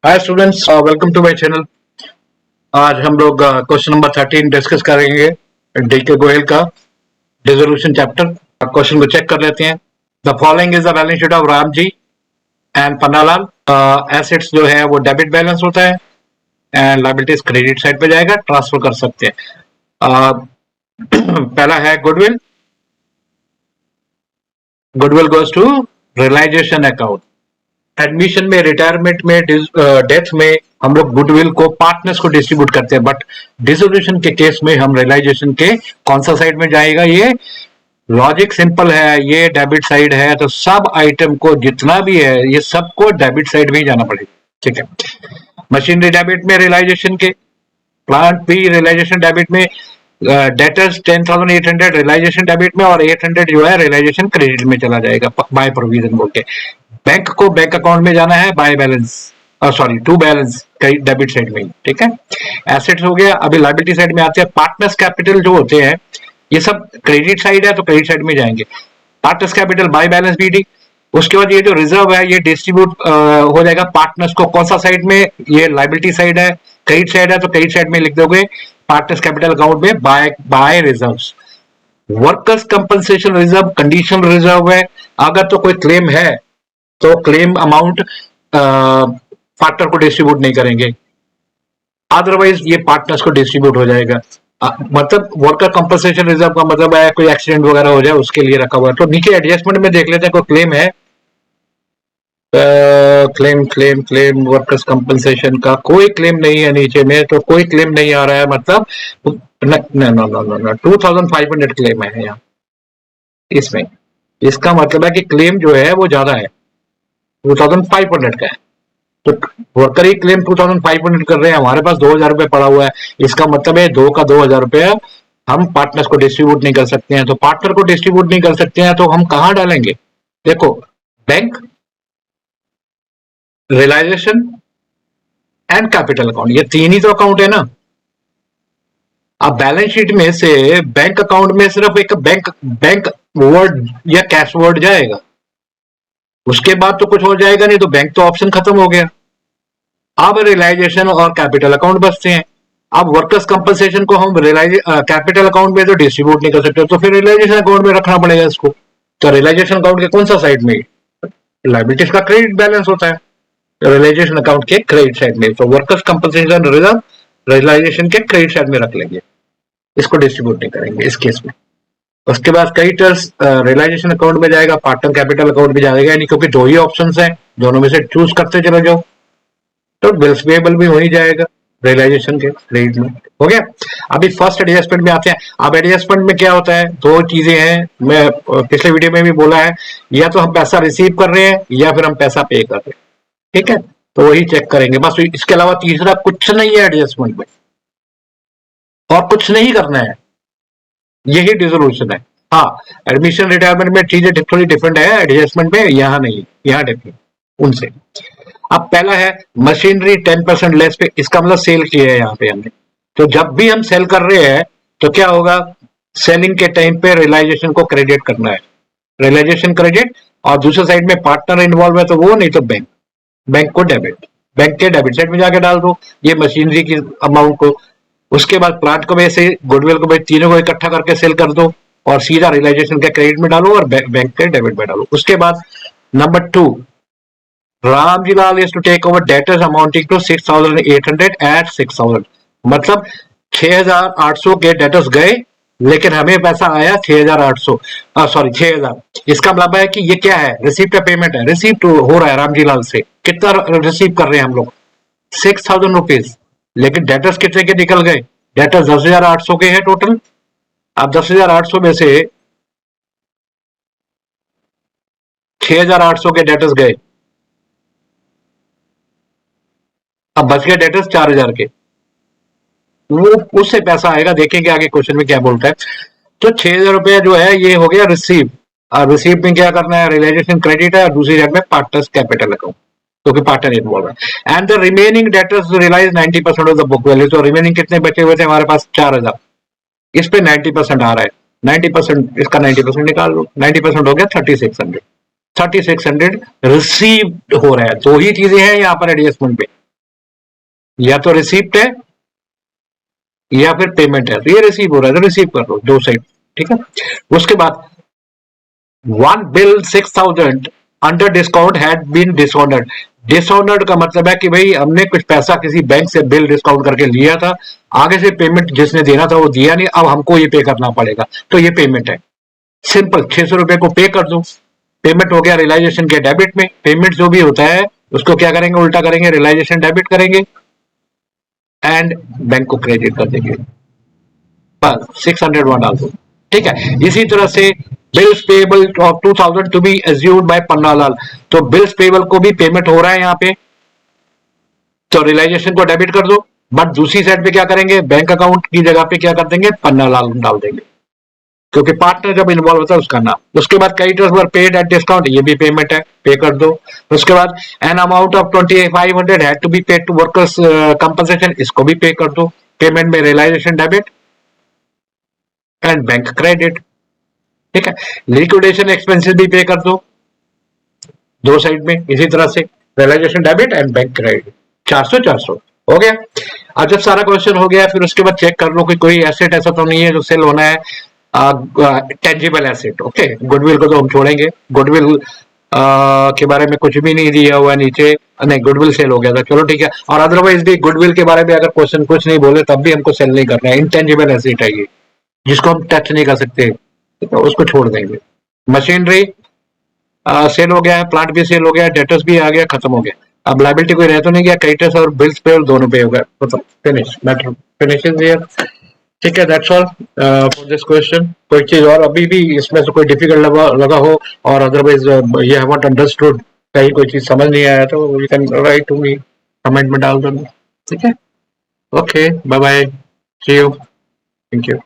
Hi students, welcome to my channel. आज हम लोग क्वेश्चन नंबर 13 डिस्कस करेंगे डीके गोयल का डिसोल्यूशन चैप्टर। क्वेश्चन को चेक कर लेते हैं। The following is the balance sheet of Ram ji and Pannalal. Assets जो है वो डेबिट बैलेंस होता है एंड लायबिलिटीज क्रेडिट साइड पे जाएगा, ट्रांसफर कर सकते हैं। पहला है goodwill. Goodwill goes to realization account. Admission में, रिटायरमेंट में, डेथ में हम लोग गुडविल को पार्टनर्स को डिस्ट्रीब्यूट करते हैं, बट डिसोल्यूशन के केस में हम रियलाइजेशन के कौन सा साइड में जाएगा, ये लॉजिक सिंपल है। ये डेबिट साइड है तो सब आइटम को जितना भी है ये सबको डेबिट साइड में ही जाना पड़ेगा। ठीक है। मशीनरी डेबिट में रियलाइजेशन के, प्लांट भी रियलाइजेशन डेबिट में, डेटर्स 10,800 रियलाइजेशन डेबिट में और 800 जो है रियलाइजेशन क्रेडिट में चला जाएगा बाय प्रोविजन बोल के। बैंक को बैंक अकाउंट में जाना है by balance, sorry to balance debit side में। ठीक है। एसेट्स हो गया। अभी लायबिलिटी साइड में आते हैं। पार्टनर्स कैपिटल जो होते हैं ये सब क्रेडिट साइड है तो क्रेडिट साइड में जाएंगे। Partners capital by balance BD. उसके बाद ये जो रिजर्व है ये डिस्ट्रीब्यूट हो जाएगा पार्टनर्स को कौन सा साइड में, ये लायबिलिटी साइड है। क्रेडिट साइड है तो क्रेडिट साइड में लिख दोगे पार्टनर्स कैपिटल अकाउंट में by reserves. Workers compensation reserve conditional reserve है। अगर तो कोई क्लेम है तो क्लेम अमाउंट पार्टनर को डिस्ट्रीब्यूट नहीं करेंगे, अदरवाइज ये पार्टनर्स को डिस्ट्रीब्यूट हो जाएगा। मतलब वर्कर कंपनसेशन रिजर्व का मतलब है कोई एक्सीडेंट वगैरह हो जाए उसके लिए रखा हुआ है। तो नीचे एडजस्टमेंट में देख लेते हैं कोई क्लेम है। Claim claim claim workers compensation का कोई क्लेम नहीं है नीचे में, तो कोई क्लेम नहीं आ रहा है, मतलब 2500 क्लेम है यहाँ इसमें। इसका मतलब है कि क्लेम जो है वो ज्यादा है, 2500 का है। तो वर्कर ही क्लेम 2500 कर रहे हैं, हमारे पास 2000 रुपए पड़ा हुआ है। इसका मतलब है 2 का 2000 रुपया हम पार्टनर्स को डिस्ट्रीब्यूट नहीं कर सकते हैं। तो पार्टनर को डिस्ट्रीब्यूट नहीं कर सकते हैं तो हम कहां डालेंगे? देखो, bank, realization and capital account, ये तीन ही तो अकाउंट है ना। अब बैलेंस शीट में से बैंक अकाउंट में सिर्फ एक बैंक वर्ड या कैश वर्ड जाएगा, उसके बाद तो कुछ हो जाएगा नहीं, तो बैंक तो ऑप्शन खत्म हो गया। अब रियलाइजेशन और कैपिटल अकाउंट बचते हैं। अब वर्कर्स कंपनसेशन को हम कैपिटल अकाउंट में तो डिस्ट्रीब्यूट नहीं कर सकते, तो फिर रियलाइजेशन अकाउंट में रखना पड़ेगा इसको। तो रियलाइजेशन अकाउंट के कौन सा साइड में? लायबिलिटीज का क्रेडिट बैलेंस होता है, रियलाइजेशन अकाउंट के क्रेडिट साइड में। तो वर्कर्स कंपनसेशन रिजर्व रियलाइजेशन के क्रेडिट साइड में रख लेंगे, इसको डिस्ट्रीब्यूट नहीं करेंगे इस केस में। उसके बाद क्रेडिटर्स रियलाइजेशन अकाउंट में जाएगा, पार्टनर कैपिटल अकाउंट में जाएगा नहीं, क्योंकि दो ही ऑप्शन है, दोनों में से चूज करते चले जाओ। तो बिल्स पेएबल भी हो ही जाएगा रियलाइजेशन के क्रेडिट में। हो गया। अभी फर्स्ट एडजस्टमेंट में आते हैं। अब एडजस्टमेंट में क्या होता है, दो चीजें हैं, मैं पिछले वीडियो में भी बोला है, या तो हम पैसा रिसीव कर रहे हैं या फिर हम पैसा पे कर रहे हैं। ठीक है, तो वही चेक करेंगे बस। इसके अलावा तीसरा कुछ नहीं है एडजस्टमेंट में, और कुछ नहीं करना है, यही डिसोल्यूशन है। हाँ, एडमिशन रिटायरमेंट में चीजें थोड़ी डिफरेंट है, एडजस्टमेंट में यहाँ नहीं, यहाँ डिफरेंट उनसे। अब पहला है मशीनरी 10% लेस पे, इसका मतलब सेल किया है यहाँ पे हमने। तो जब भी हम सेल कर रहे हैं तो क्या होगा, सेलिंग के टाइम पे रियलाइजेशन को क्रेडिट करना है, रियलाइजेशन क्रेडिट। और दूसरे साइड में पार्टनर इन्वॉल्व है तो वो, नहीं तो बैंक, बैंक को डेबिट, बैंक के डेबिट साइड में जाके डाल दो ये मशीनरी की अमाउंट को। उसके बाद प्लांट को वैसे, गुडविल को, तीनों को इकट्ठा करके सेल कर दो और सीधा रियलाइजेशन के क्रेडिट में डालो और बैंक के डेबिट में डालो। उसके बाद number 2, Ramjilal is to take over debtors amounting to 6,800 at 6,000, मतलब 6,800 के डेटर्स गए लेकिन हमें पैसा आया 6,800, सॉरी 6,000। इसका मतलब है कि ये क्या है, रिसीव का पेमेंट है, रिसीव हो रहा है रामजीलाल से। कितना रिसीव कर रहे हैं हम लोग? 6,000 रुपीज। लेकिन डेटर्स कितने के निकल गए? डेटर्स 10,800 के हैं टोटल। अब 10,800 में से 6,800 के डेटर्स गए, अब बच गए डेटर्स 4,000 के, वो उससे पैसा आएगा। देखेंगे आगे क्वेश्चन में क्या बोलता है। तो 6,000 रुपया जो है ये हो गया रिसीव, और रिसीव में क्या करना है, रियलाइजेशन क्रेडिट है, और दूसरी साइड में पार्टनर्स कैपिटल अकाउंट, क्योंकि पार्टनर इन्वॉल्व है। And the remaining debtors realize 90% of the book value. तो रिमेनिंग कितने बचे हुए थे हमारे पास? 4,000। इस पे 90% आ रहा है, 90%, इसका 90% निकाल लो, 90% हो गया 3600। 3600 रिसीव हो रहा है। दो ही चीजें हैं यहाँ पर एडजस्टमेंट पे, या तो रिसीप्ट है या फिर पेमेंट है। तो ये रिसीव हो रहा है तो रिसीव कर लो, दो साइड, ठीक है। उसके बाद one bill 6,000 under discount had been dishonoured. Dishonoured का मतलब है कि भाई हमने कुछ पैसा किसी बैंक से बिल डिस्काउंट करके लिया था, आगे से पेमेंट जिसने देना था वो दिया नहीं, अब हमको ये पे करना पड़ेगा, तो ये पेमेंट है। सिंपल 600 रुपए को पे कर दो, पेमेंट हो गया रियलाइजेशन के डेबिट में। पेमेंट जो भी होता है उसको क्या करेंगे, उल्टा करेंगे, रियलाइजेशन डेबिट करेंगे एंड बैंक को क्रेडिट कर देंगे। बस 600 वहां डाल दो, ठीक है। इसी तरह से bills payable of 2000 to be assumed by Pannalal. तो बिल्स पेबल को भी पेमेंट हो रहा है यहाँ पे, तो रियलाइजेशन को डेबिट कर दो, बट दूसरी साइड पे क्या करेंगे, बैंक अकाउंट की जगह पे क्या कर देंगे, पन्नालाल डाल देंगे, क्योंकि पार्टनर जब इन्वॉल्व होता है उसका नाम। उसके बाद creditors were paid at discount, ये भी पेमेंट है, पे कर दो। उसके बाद an amount of 2500 had to be paid to workers compensation, इसको भी पे कर दो। पेमेंट में realization debit and bank credit, ठीक है। लिक्विडेशन एक्सपेंसेस भी पे कर दो, दो साइड में इसी तरह से realization debit and bank credit. 400 400 हो गया। अब जब सारा क्वेश्चन हो गया फिर उसके बाद चेक कर लो कि कोई एसेट ऐसा तो नहीं है जो सेल होना है, टेंजिबल एसेट। ओके, गुडविल को तो हम छोड़ेंगे, गुडविल के बारे में कुछ भी नहीं दिया हुआ नीचे, नहीं गुडविल सेल हो गया था, चलो ठीक है। और अदरवाइज भी गुडविल के बारे में अगर क्वेश्चन कुछ नहीं बोले तब भी हमको सेल नहीं करना है, इंटेंजिबल एसेट है ये जिसको हम टच नहीं कर सकते, तो उसको छोड़ देंगे। मशीनरी सेल हो गया है, प्लांट भी सेल हो गया, डेटर्स भी आ गया, खत्म हो गया। अब लाइबिलिटी कोई रह तो नहीं गया, क्रेडिटर्स और बिल्स पे और दोनों पे हो गया, मतलब फिनिश, मैटर फिनिशेस हियर, ठीक है। That's all for this question. कोई चीज और अभी भी इसमें से कोई डिफिकल्ट लगा हो और अदरवाइज ये हैव नॉट अंडरस्टूड, कहीं कोई चीज समझ नहीं आया तो you can write to me, comment में डाल दो, ठीक है। Okay, bye bye, see you, thank you.